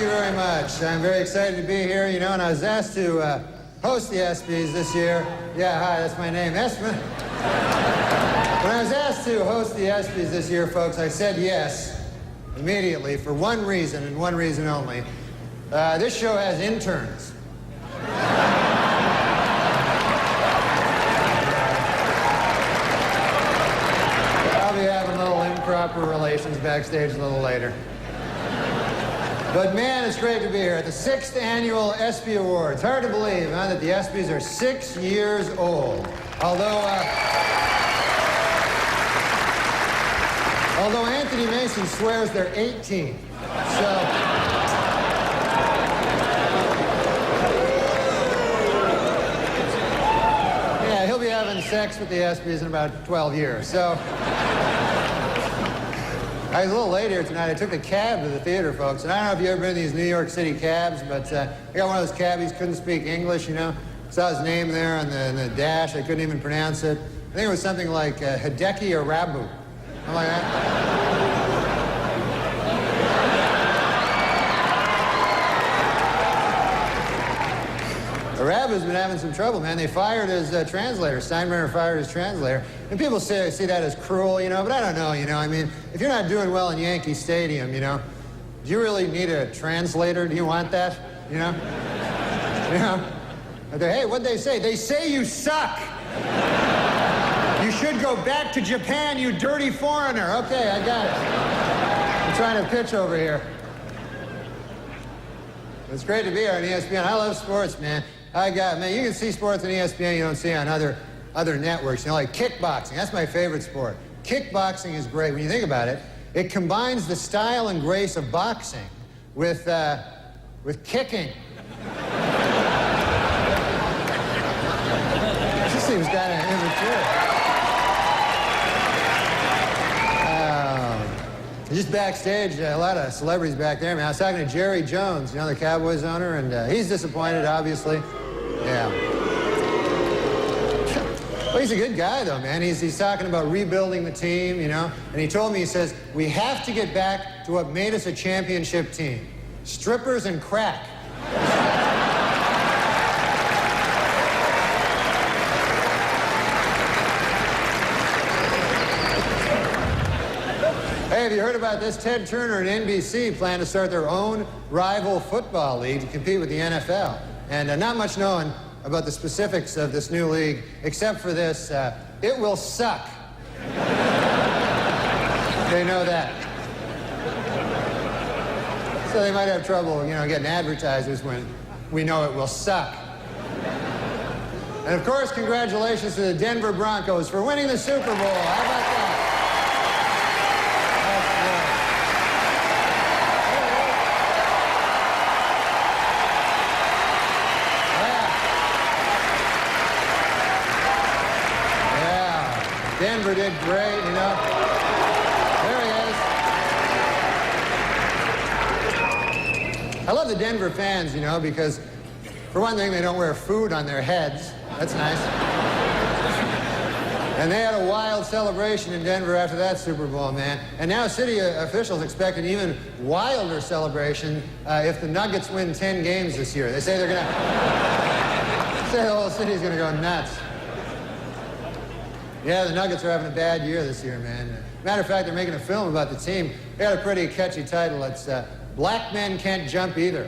you very much. I'm very excited to be here, you know, and I was asked to host the ESPYs this year. Yeah, hi, that's my name, Espen. When I was asked to host the ESPYs this year, folks, I said yes immediately for one reason and one reason only. This show has interns. I'll be having a little improper relations backstage a little later. But man, it's great to be here at the 6th annual ESPY Awards. Hard to believe, huh, that the ESPYs are 6 years old. Although Anthony Mason swears they're 18. So, yeah, he'll be having sex with the ESPYs in about 12 years. So, I was a little late here tonight. I took the cab to the theater, folks. And I don't know if you've ever been in these New York City cabs, but I got one of those cabbies, couldn't speak English, you know. Saw his name there on the dash. I couldn't even pronounce it. I think it was something like Hideki Arabu. I'm like, Arabu's been having some trouble, man. They fired his translator. Steinbrenner fired his translator. And people see that as cruel, you know, but I don't know, you know. I mean, if you're not doing well in Yankee Stadium, you know, do you really need a translator? Do you want that, you know? You know? Hey, what'd they say? They say you suck. You should go back to Japan, you dirty foreigner. Okay, I got it. I'm trying to pitch over here. It's great to be here on ESPN. I love sports, man. Man, you can see sports on ESPN you don't see on other networks. You know, like kickboxing. That's my favorite sport. Kickboxing is great. When you think about it, it combines the style and grace of boxing with kicking. This seems kind of immature. Just backstage, a lot of celebrities back there, man. I was talking to Jerry Jones, you know, the Cowboys owner, and he's disappointed, obviously. Yeah. Well, he's a good guy, though, man. He's talking about rebuilding the team, you know. And he told me, he says, we have to get back to what made us a championship team. Strippers and crack. Hey, have you heard about this? Ted Turner and NBC plan to start their own rival football league to compete with the NFL. And not much known about the specifics of this new league, except for this, it will suck. They know that. So they might have trouble, you know, getting advertisers when we know it will suck. And of course, congratulations to the Denver Broncos for winning the Super Bowl. How about that? Denver did great, you know. There he is. I love the Denver fans, you know, because for one thing, they don't wear food on their heads. That's nice. And they had a wild celebration in Denver after that Super Bowl, man. And now city officials expect an even wilder celebration if the Nuggets win 10 games this year. They say they're going to... say the whole city's going to go nuts. Yeah, the Nuggets are having a bad year this year, man. Matter of fact, they're making a film about the team. They got a pretty catchy title. It's Black Men Can't Jump Either.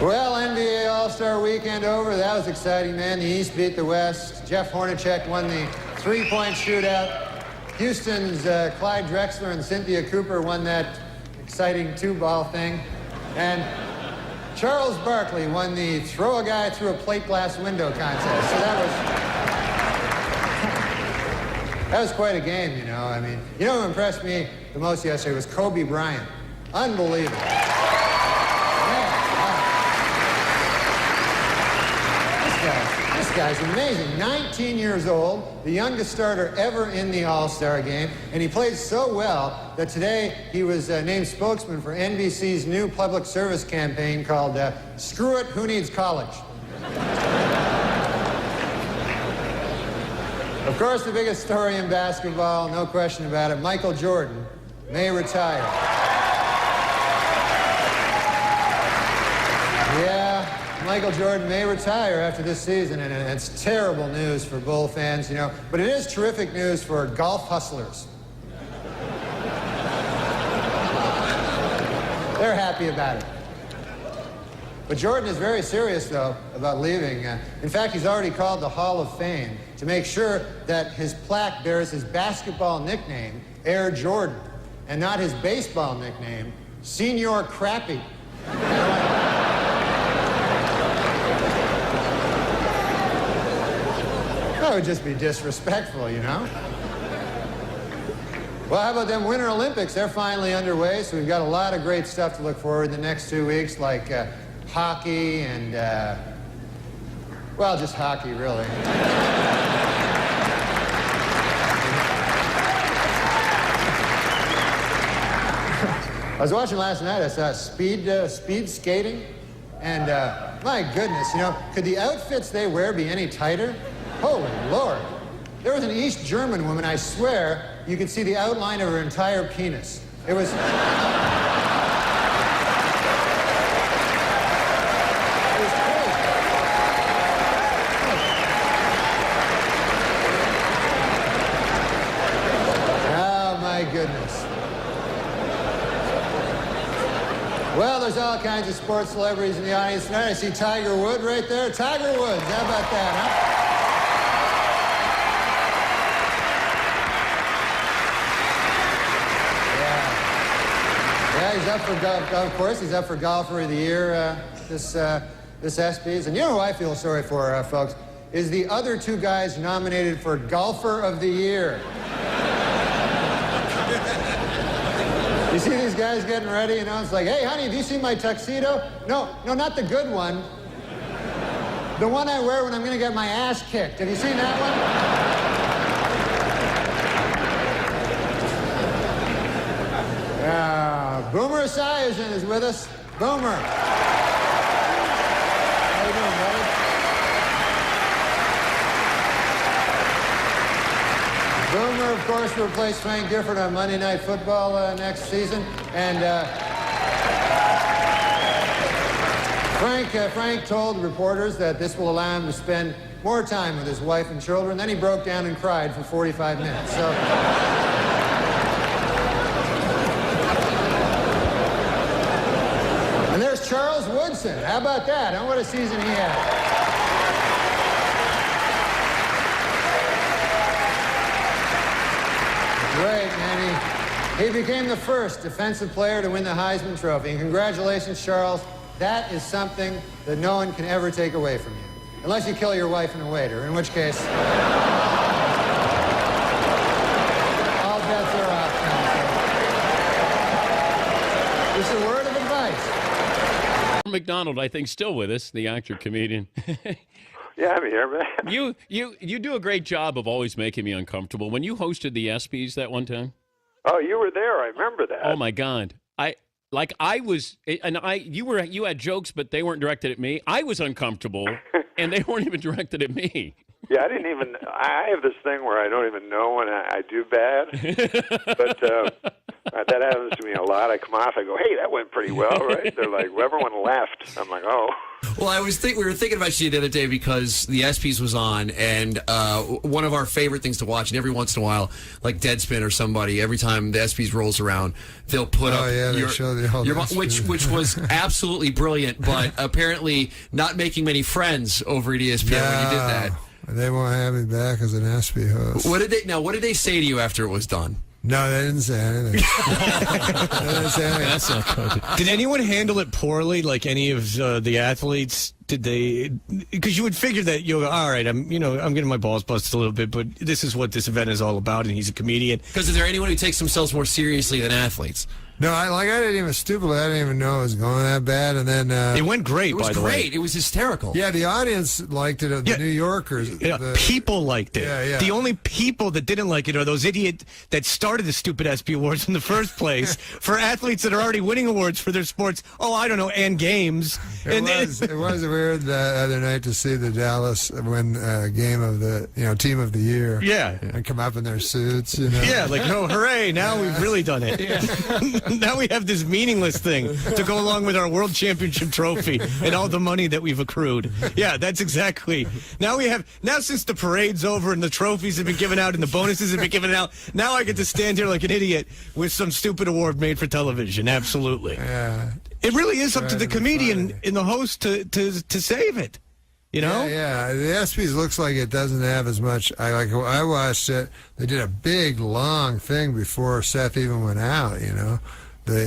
Well, NBA All-Star Weekend over. That was exciting, man. The East beat the West. Jeff Hornacek won the three-point shootout. Houston's Clyde Drexler and Cynthia Cooper won that exciting two-ball thing. And Charles Barkley won the throw a guy through a plate glass window contest. So that was quite a game, you know. I mean, you know who impressed me the most yesterday was Kobe Bryant. Unbelievable. This guy's amazing. 19 years old, the youngest starter ever in the All-Star game, and he played so well that today he was named spokesman for NBC's new public service campaign called Screw It, Who Needs College? Of course, the biggest story in basketball, no question about it, Michael Jordan may retire. Yeah, Michael Jordan may retire after this season, and it's terrible news for Bull fans, you know, but it is terrific news for golf hustlers. They're happy about it. But Jordan is very serious, though, about leaving. In fact, he's already called the Hall of Fame to make sure that his plaque bears his basketball nickname, Air Jordan, and not his baseball nickname, Senior Crappy. That would just be disrespectful, you know? Well, how about them Winter Olympics? They're finally underway, so we've got a lot of great stuff to look forward to the next 2 weeks, like hockey and, well, just hockey, really. I was watching last night, I saw speed skating, and my goodness, you know, could the outfits they wear be any tighter? Holy Lord. There was an East German woman, I swear, you could see the outline of her entire penis. It was... Goodness. Well, there's all kinds of sports celebrities in the audience tonight. I see Tiger Woods right there. Tiger Woods, how about that, huh? Yeah, he's up for golf. Of course, he's up for Golfer of the Year this ESPYs. And you know who I feel sorry for, folks, is the other two guys nominated for Golfer of the Year. You see these guys getting ready, you know, it's like, hey, honey, have you seen my tuxedo? No, not the good one. The one I wear when I'm going to get my ass kicked. Have you seen that one? Boomer Esiason is with us. Boomer. How you doing, buddy? Boomer, of course, will replace Frank Gifford on Monday Night Football next season. And Frank told reporters that this will allow him to spend more time with his wife and children. Then he broke down and cried for 45 minutes. So. And there's Charles Woodson. How about that? What a season he had. Great, man. He became the first defensive player to win the Heisman Trophy. And congratulations, Charles. That is something that no one can ever take away from you. Unless you kill your wife and a waiter, in which case... all bets are off. Just a word of advice. Macdonald, I think, still with us, the actor, comedian. Yeah, I'm here, man. You do a great job of always making me uncomfortable. When you hosted the ESPYs that one time. Oh, you were there. I remember that. Oh my God. You had jokes, but they weren't directed at me. I was uncomfortable, and they weren't even directed at me. Yeah, I have this thing where I don't even know when I do bad. But that happens to me a lot. I come off, I go, hey, that went pretty well, right? They're like, well, everyone left. I'm like, oh. Well, we were thinking about you the other day because the ESPYs was on, and one of our favorite things to watch, and every once in a while, like Deadspin or somebody, every time the ESPYs rolls around, they'll put up they show which was absolutely brilliant, but apparently not making many friends over at ESPN when you did that. They won't have me back as an ESPY host. What did they say to you after it was done? No, they didn't say anything. That's not good. Did anyone handle it poorly, like any of the athletes? Did they? Because you would figure that you'll go, all right, I'm getting my balls busted a little bit, but this is what this event is all about, and he's a comedian. Because is there anyone who takes themselves more seriously than athletes? No, I didn't even stupidly. I didn't even know it was going that bad. And then it went great. It was by the great. way. It was hysterical. Yeah, the audience liked it. The New Yorkers, people liked it. Yeah. The only people that didn't like it are those idiots that started the stupid ESPY Awards in the first place for athletes that are already winning awards for their sports. Oh, I don't know, and games. It was weird the other night to see the Dallas win game of the team of the year. Yeah, and come up in their suits. Yeah, like oh, hooray! Now we've really done it. Now we have this meaningless thing to go along with our world championship trophy and all the money that we've accrued. Yeah, that's exactly. Now since the parade's over and the trophies have been given out and the bonuses have been given out, now I get to stand here like an idiot with some stupid award made for television. Absolutely. Yeah. It really is up to the comedian and the host to save it. Yeah. The ESPYs looks like it doesn't have as much. I watched it. They did a big long thing before Seth even went out. They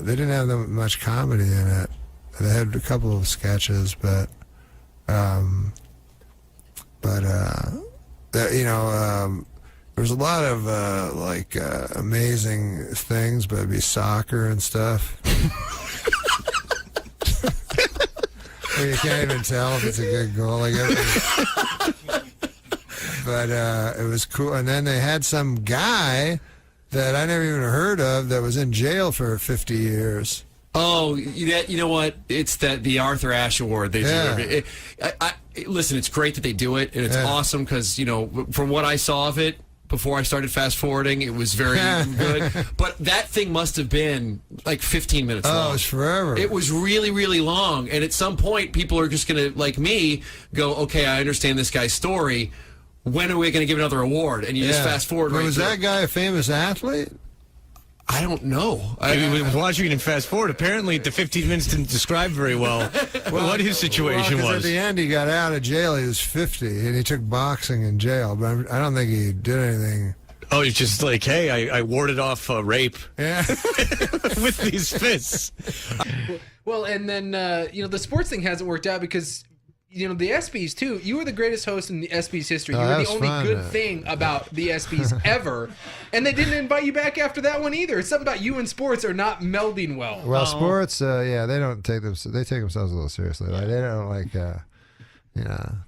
didn't have that much comedy in it. They had a couple of sketches, but there was a lot of amazing things, but it'd be soccer and stuff. Where you can't even tell if it's a good goal. But it was cool. And then they had some guy that I never even heard of that was in jail for 50 years. Oh, you know what? It's the Arthur Ashe Award. They do. Listen, it's great that they do it, and it's awesome because, from what I saw of it, before I started fast forwarding, it was very good. But that thing must have been like 15 minutes long. Oh, it was forever. It was really, really long. And at some point, people are just going to, like me, go, okay, I understand this guy's story. When are we going to give another award? And you just fast forward right was through. that guy a famous athlete? I don't know. I was watching it in fast forward. Apparently, the 15 minutes didn't describe very well what his situation was. At the end, he got out of jail. He was 50, and he took boxing in jail. But I don't think he did anything. Oh, he's just like, hey, I warded off rape. Yeah. With these fists. Well, and then the sports thing hasn't worked out because. The ESPYs, too. You were the greatest host in the ESPYs history. You were the only good thing about the ESPYs ever. And they didn't invite you back after that one either. It's something about you and sports are not melding well. Well, sports, they don't take them. They take themselves a little seriously. Like, they don't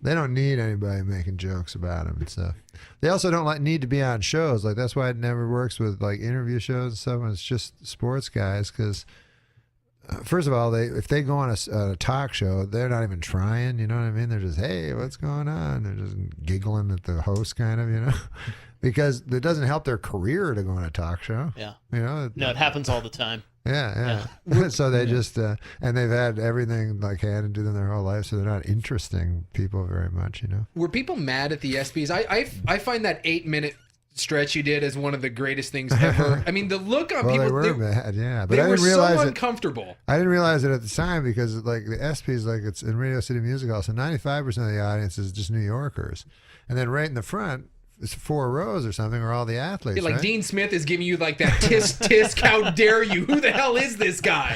they don't need anybody making jokes about them and stuff. They also don't need to be on shows. Like, that's why it never works with interview shows and stuff when it's just sports guys because. First of all, if they go on a talk show, they're not even trying. You know what I mean? They're just, hey, what's going on? They're just giggling at the host, kind of, because it doesn't help their career to go on a talk show. Yeah. No, it happens all the time. Yeah. So they just, and they've had everything handed to them their whole life, so they're not interesting people very much. Were people mad at the ESPYs? I find that 8-minute stretch you did as one of the greatest things ever. I mean, the look on people. They were mad, yeah. But they I didn't were realize so uncomfortable. I didn't realize it at the time because, the ESPYs, it's in Radio City Music Hall, so 95% of the audience is just New Yorkers. And then right in the front, it's 4 rows or something, are all the athletes. Yeah, right? Dean Smith is giving you that tisk tisk, how dare you? Who the hell is this guy?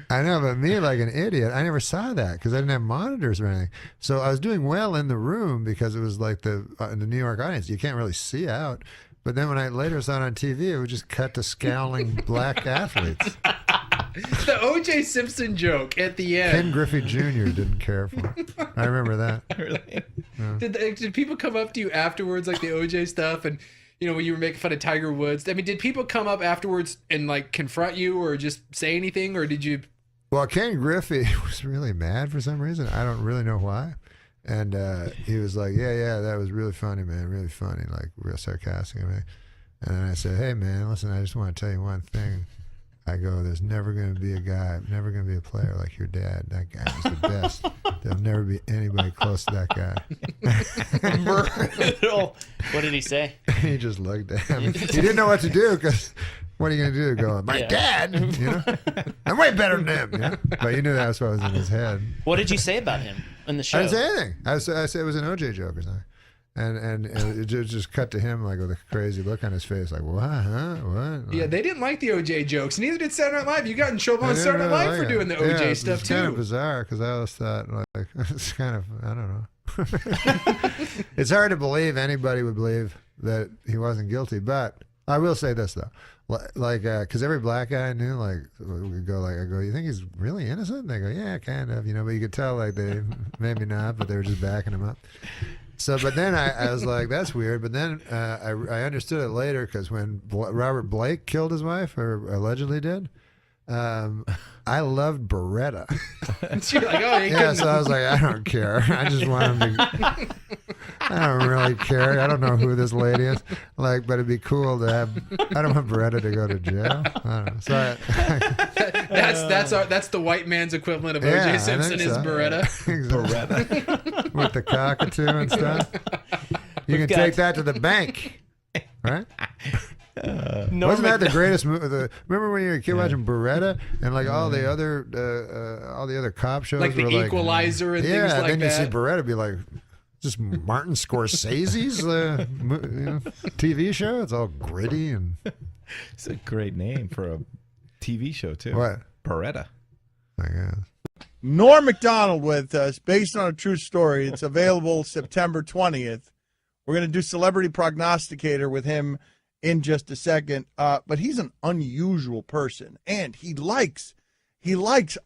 I know, but me, like an idiot, I never saw that because I didn't have monitors or anything. So I was doing well in the room because it was in the New York audience. You can't really see out. But then when I later saw it on TV, it would just cut to scowling black athletes. The O.J. Simpson joke at the end. Ken Griffey Jr. didn't care for it. I remember that. Really? Yeah. Did people come up to you afterwards, like the O.J. stuff, and when you were making fun of Tiger Woods? I mean, did people come up afterwards and confront you or just say anything, or did you? Well, Ken Griffey was really mad for some reason. I don't really know why. And he was like, yeah, that was really funny, man, really funny, real sarcastic. And then I said, hey, man, listen, I just want to tell you one thing. I go, there's never going to be a guy, never going to be a player like your dad. That guy was the best. There'll never be anybody close to that guy. What did he say? He just looked at him. He didn't know what to do because what are you going to do? Go, my dad, I'm way better than him. But you knew that's what was in his head. What did you say about him in the show? I didn't say anything. I said it was an OJ joke or something. And it just cut to him with a crazy look on his face, like, what, huh? What? Yeah, they didn't like the OJ jokes. Neither did Saturday Night Live. You got in trouble on Saturday Night Live for doing the OJ stuff, too. It's kind of bizarre because I always thought, it's kind of, I don't know. It's hard to believe anybody would believe that he wasn't guilty, but I will say this though, like, because every black guy I knew, like, we go, like, I go, you think he's really innocent? And they go, yeah, kind of, but you could tell, like, they maybe not, but they were just backing him up. So, but then I was like, that's weird. But then I understood it later because when Robert Blake killed his wife, or allegedly did, I loved Beretta. You're like, oh, yeah, so I was like, I don't care. I just want him to. I don't really care. I don't know who this lady is. Like, but it'd be cool to have. I don't want Beretta to go to jail. I don't know. So that's the white man's equivalent of O.J. Simpson is Beretta. Beretta with the cockatoo and stuff. You can take that to the bank, right? Wasn't that the greatest movie? Remember when you were a kid watching Beretta and like all the other cop shows, like the were Equalizer and things like that. Yeah, then you see Beretta be like, just Martin Scorsese's TV show. It's all gritty and. It's a great name for a TV show too. What? Beretta. I guess. Norm Macdonald with us, based on a true story. It's available September 20th. We're going to do Celebrity Prognosticator with him in just a second, but he's an unusual person, and he likes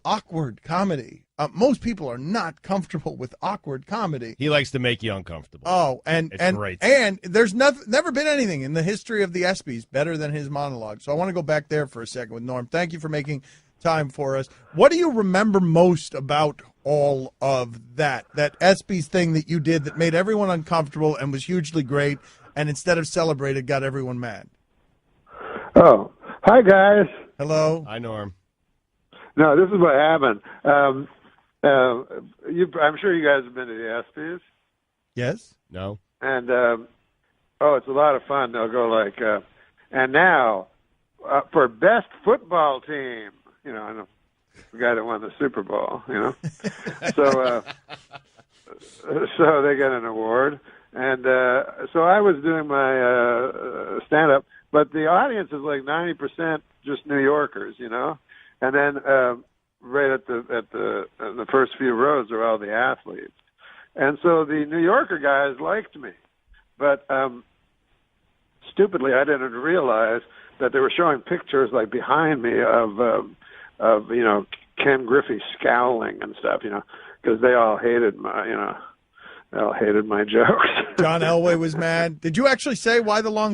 awkward comedy. Most people are not comfortable with awkward comedy. He likes to make you uncomfortable. Oh, and great. And there's never been anything in the history of the ESPYs better than his monologue. So I want to go back there for a second with Norm. Thank you for making time for us. What do you remember most about all of that ESPYs thing that you did that made everyone uncomfortable and was hugely great, and instead of celebrated, got everyone mad? Oh, hi, guys. Hello. Hi, Norm. No, this is what happened. I'm sure you guys have been to the ESPYs. Yes. No. And, it's a lot of fun. They'll go like, and now for best football team, and the guy that won the Super Bowl, So they get an award. And so I was doing my stand-up, but the audience is like 90% just New Yorkers, And then right at the first few rows are all the athletes. And so the New Yorker guys liked me. But stupidly, I didn't realize that they were showing pictures like behind me of Ken Griffey scowling and stuff, because they all hated my, they all hated my jokes. John Elway was mad. Did you actually say why the long?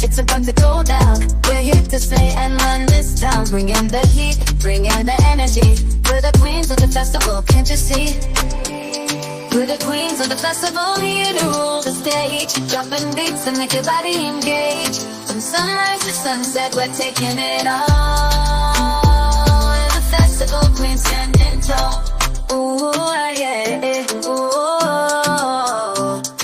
It's about to go down. We're here to stay and run this town. Bring in the heat, bring in the energy. We're the queens of the festival, can't you see? We're the queens of the festival, here to rule the stage. Dropping beats and make your body engage. From sunrise to sunset, we're taking it all. We're the festival queens standing tall. Ooh, yeah, ooh.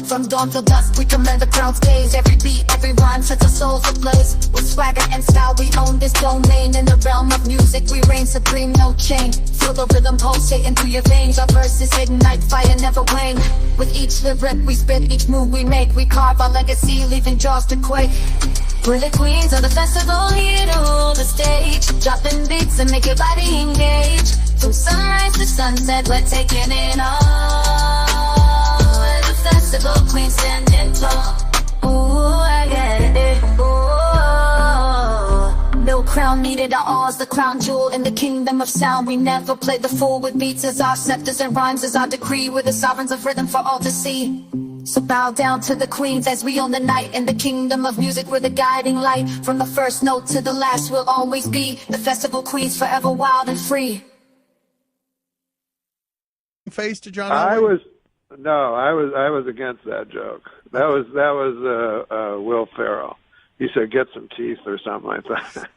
From dawn till dusk, we command the crowd's gaze. Every beat, every rhyme sets our souls ablaze. With swagger and style, we own this domain. In the realm of music, we reign supreme, no chain. Feel the rhythm pulsating through your veins. Our verses ignite, fire never wane. With each lyric we spit, each move we make, we carve our legacy, leaving jaws to quake. We're the queens of the festival, here to rule the stage. Dropping beats and make your body engage. From sunrise to sunset, we're taking it all. We're the festival queens standing tall. Ooh, I get it. Ooh. No crown needed, our all's the crown jewel in the kingdom of sound. We never play the fool with beats as our scepters and rhymes as our decree. We're the sovereigns of rhythm for all to see. So bow down to the queens as we own the night. In the kingdom of music, we're the guiding light. From the first note to the last, we'll always be the festival queens, forever wild and free. Face to John I Elway? was against that joke. That was Will Ferrell. He said, "Get some teeth" or something like that.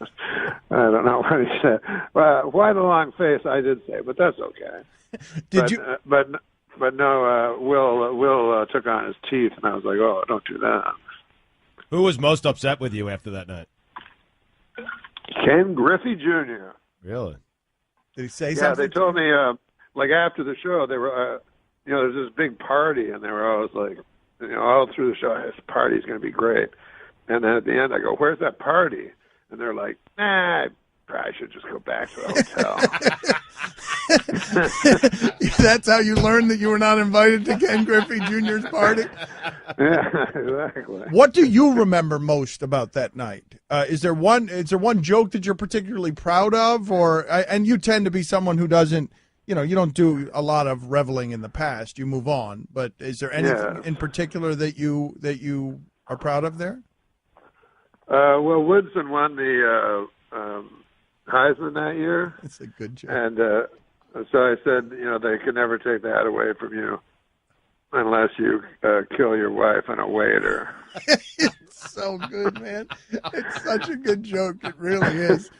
I don't know what he said. Well, why the long face? I did say, but that's okay. But no, Will took on his teeth, and I was like, "Oh, don't do that." Who was most upset with you after that night? Ken Griffey Jr. Really? Did he say Yeah, something? they told me, like after the show, they were, there's this big party, and they were always like, all through the show, this party's going to be great. And then at the end, I go, "Where's that party?" And they're like, "Nah, I probably should just go back to the hotel." That's how you learned that you were not invited to Ken Griffey Jr.'s party? Yeah, exactly. What do you remember most about that night? Is there one joke that you're particularly proud of, and you tend to be someone who doesn't, you don't do a lot of reveling in the past. You move on. But is there anything in particular that you are proud of there? Well, Woodson won the Heisman that year. That's a good joke. And so I said, they could never take that away from you unless you kill your wife and await her. It's so good, man. It's such a good joke. It really is.